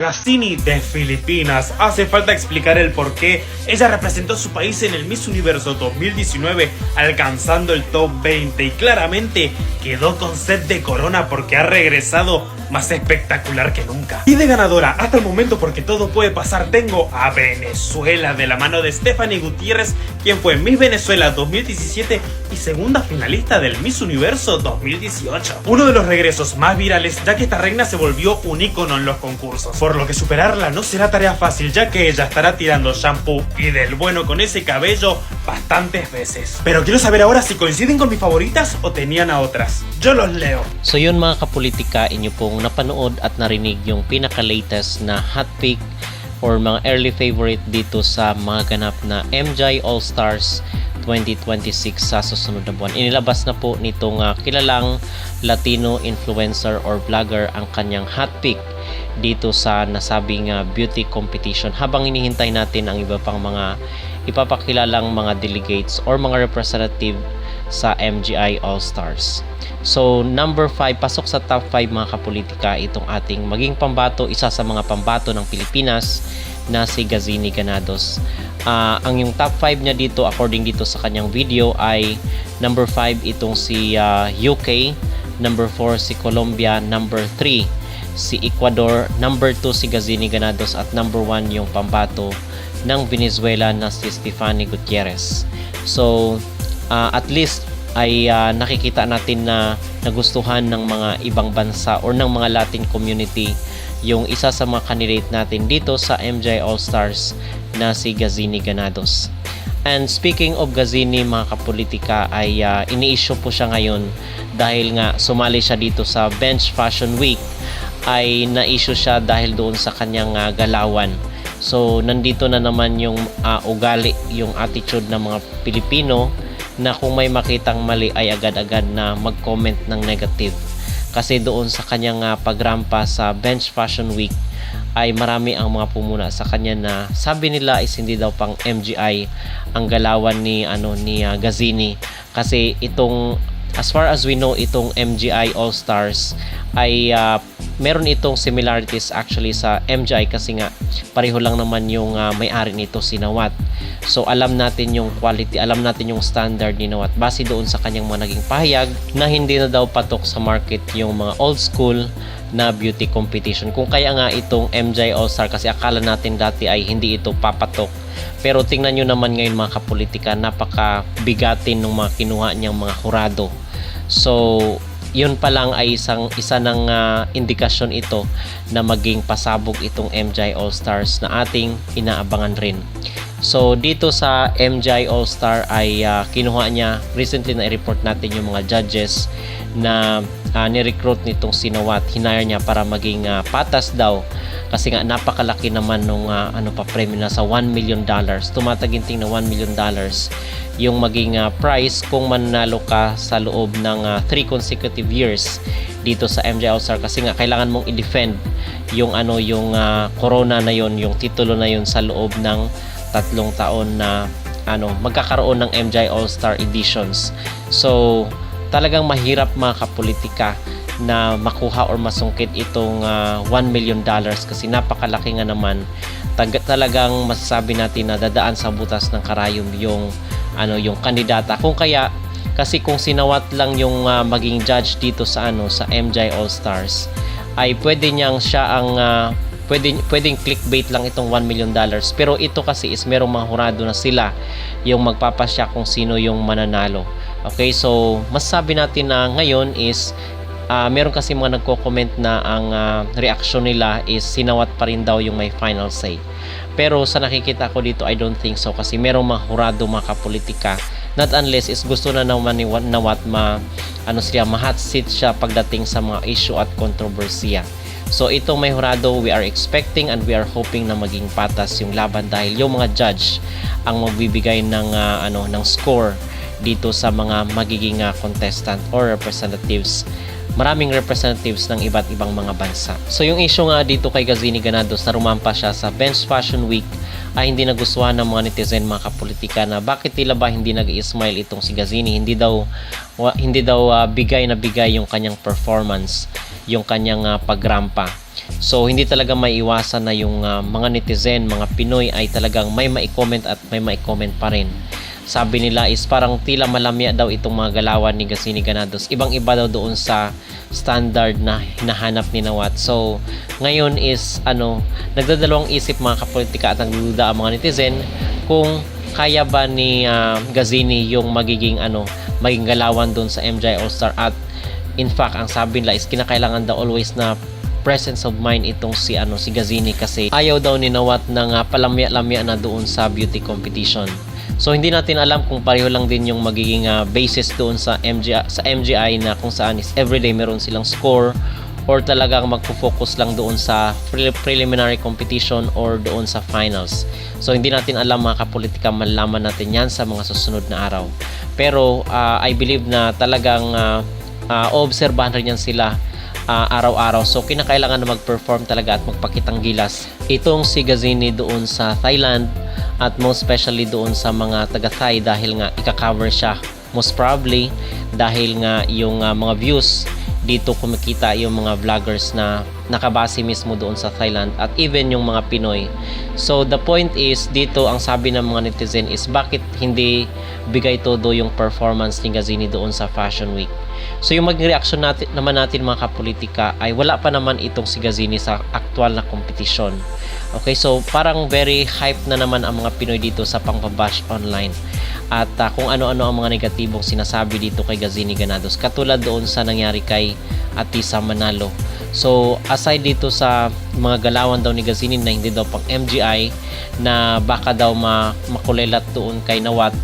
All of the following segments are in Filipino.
Gazzini de Filipinas. Hace falta explicar el por qué ella representó a su país en el Miss Universo 2019 alcanzando el top 20 y claramente quedó con set de corona porque ha regresado más espectacular que nunca. Y de ganadora hasta el momento, porque todo puede pasar, tengo a Venezuela de la mano de Stephanie Gutiérrez, quien fue Miss Venezuela 2017 y segunda finalista del Miss Universo 2018. Uno de los regresos más virales, ya que esta reina se volvió un ícono en los concursos, por lo que superarla no será tarea fácil, ya que ella estará tirando shampoo y del bueno con ese cabello bastantes veces. Pero quiero saber ahora si coinciden con mis favoritas o tenían a otras. Yo los leo. So yun mga kapolitika, inyo pong napanood at narinig yung pinaka-latest na hot pick or mga early favorite dito sa mga ganap na MJ All-Stars 2026 sa susunod na buwan. Inilabas na po nitong kilalang Latino influencer or vlogger ang kanyang hot pick dito sa nasabing beauty competition, habang inihintay natin ang iba pang mga ipapakilalang mga delegates or mga representative sa MGI All-Stars. So number 5, pasok sa top 5 mga kapolitika itong ating maging pambato, isa sa mga pambato ng Pilipinas na si Gazzini Granados. Ang yung top 5 niya dito according dito sa kanyang video ay number 5 itong si UK, number 4 si Colombia, number 3 si Ecuador, number 2 si Gazzini Granados at number 1 yung pambato ng Venezuela na si Stephanie Gutierrez. So at least ay nakikita natin na nagustuhan ng mga ibang bansa or ng mga Latin community yung isa sa mga candidate natin dito sa MJ All-Stars na si Gazzini Granados. And speaking of Gazzini mga kapolitika, ay ini-issue po siya ngayon dahil nga sumali siya dito sa Bench Fashion Week, ay na-issue siya dahil doon sa kanyang galawan. So nandito na naman yung ugali, yung attitude ng mga Pilipino na kung may makitang mali ay agad-agad na mag-comment ng negative. Kasi doon sa kanyang pagrampa sa Bench Fashion Week ay marami ang mga pumuna sa kanya na sabi nila is hindi daw pang MGI ang galawan ni Gazzini, kasi itong as far as we know itong MGI All-Stars ay meron itong similarities actually sa MGI kasi nga pareho lang naman yung may-ari nito si Nawat. So alam natin yung quality, alam natin yung standard ni Nawat base doon sa kanyang mga naging pahayag na hindi na daw patok sa market yung mga old school na beauty competition. Kung kaya nga itong MJ All-Star, kasi akala natin dati ay hindi ito papatok. Pero tingnan nyo naman ngayon mga kapolitika, napakabigatin ng mga kinuha niyang mga hurado. So yun pa lang ay isa ng indikasyon ito na maging pasabog itong MJ All-Stars na ating inaabangan rin. So dito sa MJ All-Star ay kinuha niya, recently na i-report natin yung mga judges na ni-recruit nitong si Nawat, hinire niya para maging patas daw kasi nga napakalaki naman nung premyo na sa $1 million, tumataginting na $1 million yung maging prize kung mananalo ka sa loob ng 3 consecutive years dito sa MJ All-Star, kasi nga kailangan mong i-defend yung corona na yon, yung titulo na yon sa loob ng 3 taon na magkakaroon ng MJ All-Star editions. So talagang mahirap mga kapolitika na makuha or masungkit itong $1 million kasi napakalaki nga naman. Talagang masasabi natin na dadaan sa butas ng karayom yung kandidata. Kung kaya kasi kung sinawat lang yung maging judge dito sa sa MJ All-Stars ay pwedeng clickbait lang itong $1 million, pero ito kasi is merong mga hurado na sila yung magpapasya kung sino yung mananalo. Okay, so masasabi natin na ngayon is meron kasi mga nagko-comment na ang reaction nila is sinawat pa rin daw yung may final say. Pero sa nakikita ko dito, I don't think so, kasi merong mga hurado mga kapolitika, not unless is gusto na naman ni Nawat ma-hot seat siya pagdating sa mga issue at kontrobersiya. So itong may hurado, we are expecting and we are hoping na maging patas yung laban dahil yung mga judge ang magbibigay ng score dito sa mga magiging contestant or representatives. Maraming representatives ng iba't ibang mga bansa. So yung issue nga dito kay Gazzini Granados na rumampa siya sa Bench Fashion Week ay hindi nagustuhan ng mga netizen mga kapolitika na bakit tila ba hindi nag-i-smile itong si Gazzini, hindi daw bigay na bigay yung kanyang performance, yung kanyang pagrampa. So hindi talaga maiiwasan na yung mga netizen, mga Pinoy ay talagang may mai-comment at may mai-comment pa rin. Sabi nila is parang tila malamya daw itong mga galawan ni Gazini Ganados. Ibang-iba daw doon sa standard na hinahanap ni Nawat. So ngayon is nagdadalawang isip mga kapolitika at nagdududa ang mga netizen kung kaya ba ni Gazini yung magiging galawan doon sa MJ All-Star. At in fact, ang sabi nila is kinakailangan daw always na presence of mind itong si Gazini kasi ayaw daw ni Nawat ng palamya-lamya na doon sa beauty competition. So hindi natin alam kung pareho lang din yung magiging basis doon sa MGI na kung saan is everyday meron silang score or talagang magfo-focus lang doon sa preliminary competition or doon sa finals. So hindi natin alam mga kapolitika, malalaman natin yan sa mga susunod na araw. Pero I believe na talagang obserbahan rin yan sila araw-araw. So kinakailangan na mag-perform talaga at magpakitang gilas itong si Gazini doon sa Thailand at most especially doon sa mga taga-Thai dahil nga ika-cover siya most probably dahil nga yung mga views dito kumikita yung mga vloggers na nakabase mismo doon sa Thailand at even yung mga Pinoy. So the point is dito ang sabi ng mga netizen is bakit hindi bigay todo yung performance ni Gazini doon sa Fashion Week. So yung maging reaction naman natin mga kapolitika ay wala pa naman itong si Gazini sa aktual na kompetisyon. Okay, so parang very hype na naman ang mga Pinoy dito sa pangbabash online. At kung ano-ano ang mga negatibong sinasabi dito kay Gazini Ganados katulad doon sa nangyari kay Atisa Manalo. So aside dito sa mga galawan daw ni Gazini na hindi daw pang MGI na baka daw makulelat doon kay Nawat,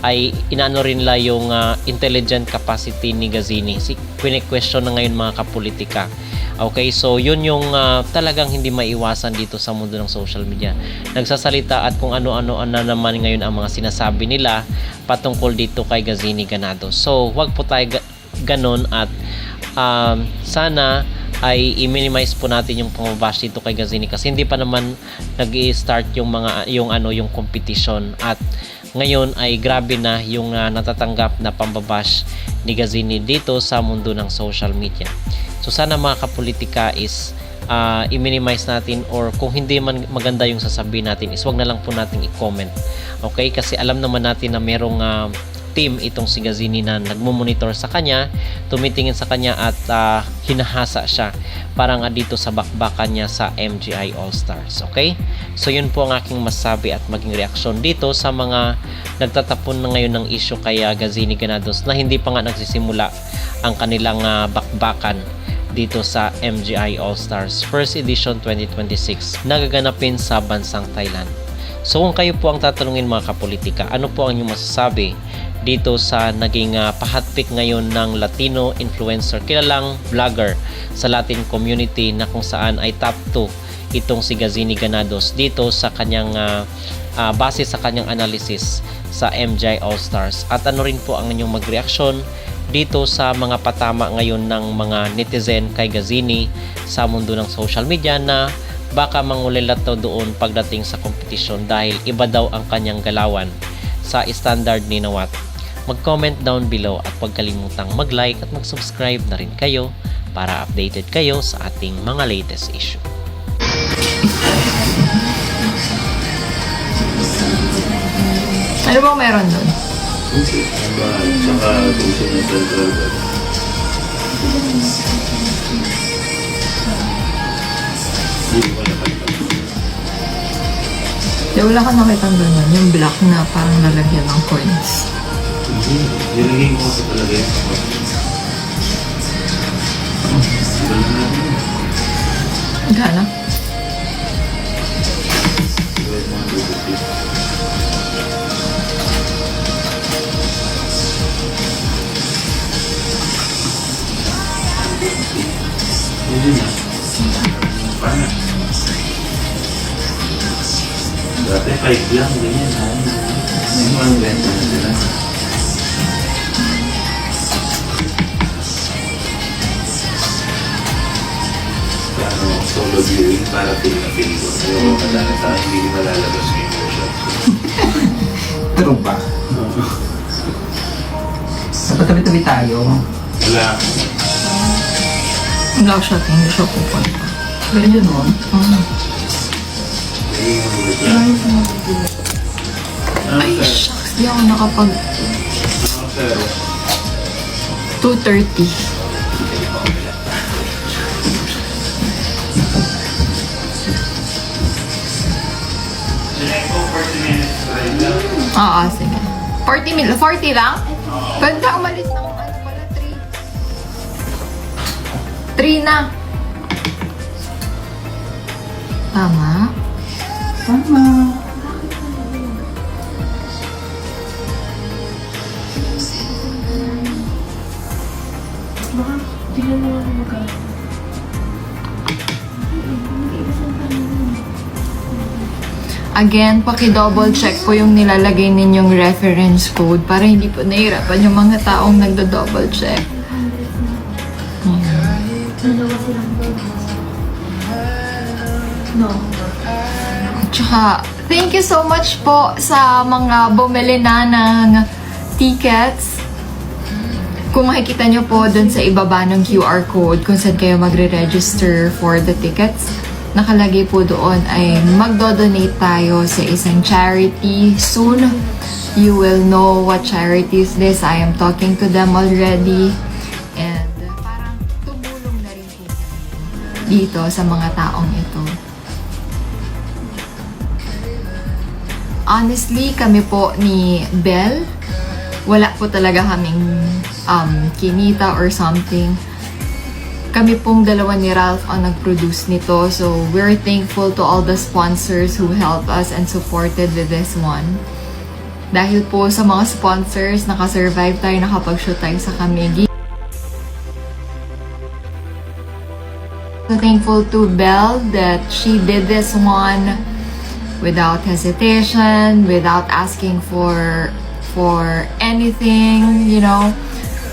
ay inaano rin la yung intelligent capacity ni Gazini. Question na ngayon mga kapolitika. Okay, so yun yung talagang hindi maiwasan dito sa mundo ng social media. Nagsasalita at kung ano-ano na naman ngayon ang mga sinasabi nila patungkol dito kay Gazini Ganados. So wag po tayo ganon at sana ay i-minimize po natin yung pangbabash dito kay Gazini kasi hindi pa naman nag-i-start yung competition at ngayon ay grabe na yung natatanggap na pambabash ni Gazini dito sa mundo ng social media. So sana mga kapolitika is i-minimize natin or kung hindi man maganda yung sasabihin natin is wag na lang po natin i-comment. Okay? Kasi alam naman natin na merong team itong si Gazini na nagmo-monitor sa kanya, tumitingin sa kanya at hinahasa siya parang dito sa bakbakan niya sa MGI All-Stars. Okay? So yun po ang aking masabi at maging reaksyon dito sa mga nagtatapon na ngayon ng issue kay Gazini Ganados na hindi pa nga nagsisimula ang kanilang bakbakan dito sa MGI All-Stars First Edition 2026 nagaganapin sa bansang Thailand. So kung kayo po ang tatanungin mga kapolitika, ano po ang inyong masasabi dito sa naging pahatpik ngayon ng Latino influencer, kilalang vlogger sa Latin community na kung saan ay top 2 itong si Gazini Ganados dito sa kanyang base sa kanyang analysis sa MGI All-Stars. At ano rin po ang inyong magreaksyon dito sa mga patama ngayon ng mga netizen kay Gazini sa mundo ng social media na baka mangulilat daw doon pagdating sa kompetisyon dahil iba daw ang kanyang galawan sa standard ni Nawat. Mag-comment down below at huwag kalimutang mag-like at mag-subscribe na rin kayo para updated kayo sa ating mga latest issue. Ano bang meron doon? Saka tuso ng central bank. Hindi ko nakalimutan. Wala ka nakita doon yung black na parang lalagyan ng coins. Hindi. Nilagay ko kasi talaga yun. Gana? Hindi na. Paano? Dati 5 lang, ganyan. May mga benta na sila. Solo viewing para feel na feel ko. Ayoko kadala tayo, hindi malalabas yung emotions. True ba? Napatabi-tabi tayo. Wala. Hindi ako siya pupunta. Ganyan mo? Ay, shucks. Di ako nakapag... 2:30. Oo, sige. 40 lang? Ganda, umalis na kung ano pala, 3. 3 na. Tama? Tama. Again, paki-double check po yung nilalagay ninyong reference code para hindi po nahirapan yung mga taong nagdo-double check. At saka, thank you so much po sa mga bumili na ng tickets. Kung makikita nyo po dun sa ibaba ng QR code kung saan kayo magre-register for the tickets, nakalagay po doon ay magdo-donate tayo sa isang charity soon. You will know what charity is this. I am talking to them already. And parang tumulong na rin po dito sa mga taong ito. Honestly, kami po ni Belle, wala po talaga kaming kinita or something. Kami pong dalawa ni Ralph ang nag-produce nito. So, we're thankful to all the sponsors who helped us and supported with this one. Dahil po sa mga sponsors, nakasurvive tayo, nakapag-shoot tayo sa Kamegi. So, thankful to Belle that she did this one without hesitation, without asking for anything, you know.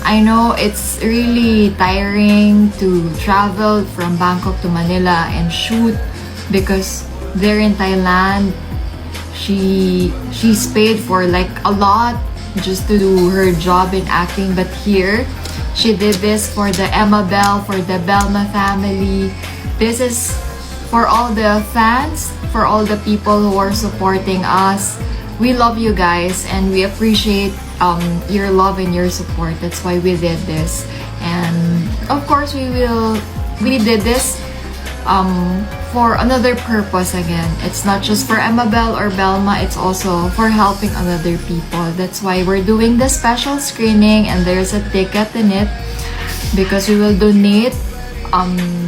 I know it's really tiring to travel from Bangkok to Manila and shoot because there in Thailand, she's paid for like a lot just to do her job in acting. But here, she did this for the Emma Bell, for the Belma family. This is for all the fans, for all the people who are supporting us. We love you guys and we appreciate your love and your support. That's why we did this. And of course, we did this for another purpose again. It's not just for Emma Bell or Belma, it's also for helping other people. That's why we're doing the special screening and there's a ticket in it because we will donate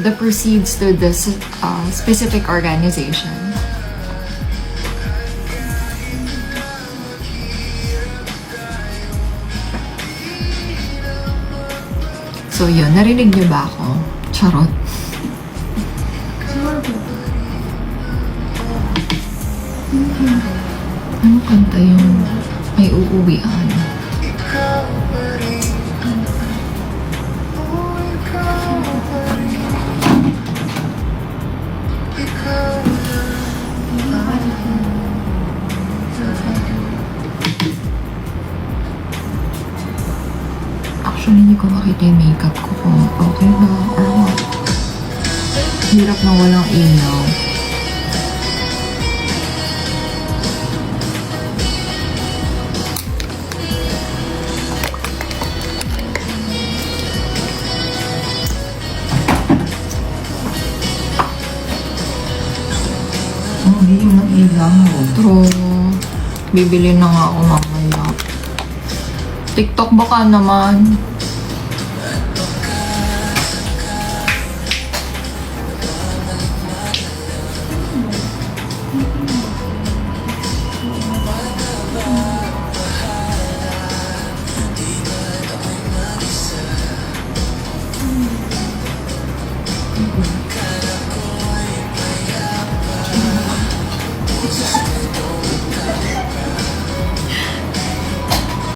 the proceeds to this specific organization. So yun, narinig niyo ba ako? Charot. Ano kanta yung may uuwian? Actually, hindi ko makita yung makeup ko kung okay ba or what. Hirap na walang ilaw. Hindi yung nag-ilaw. True. Bibili na nga ako mamaya. TikTok baka naman.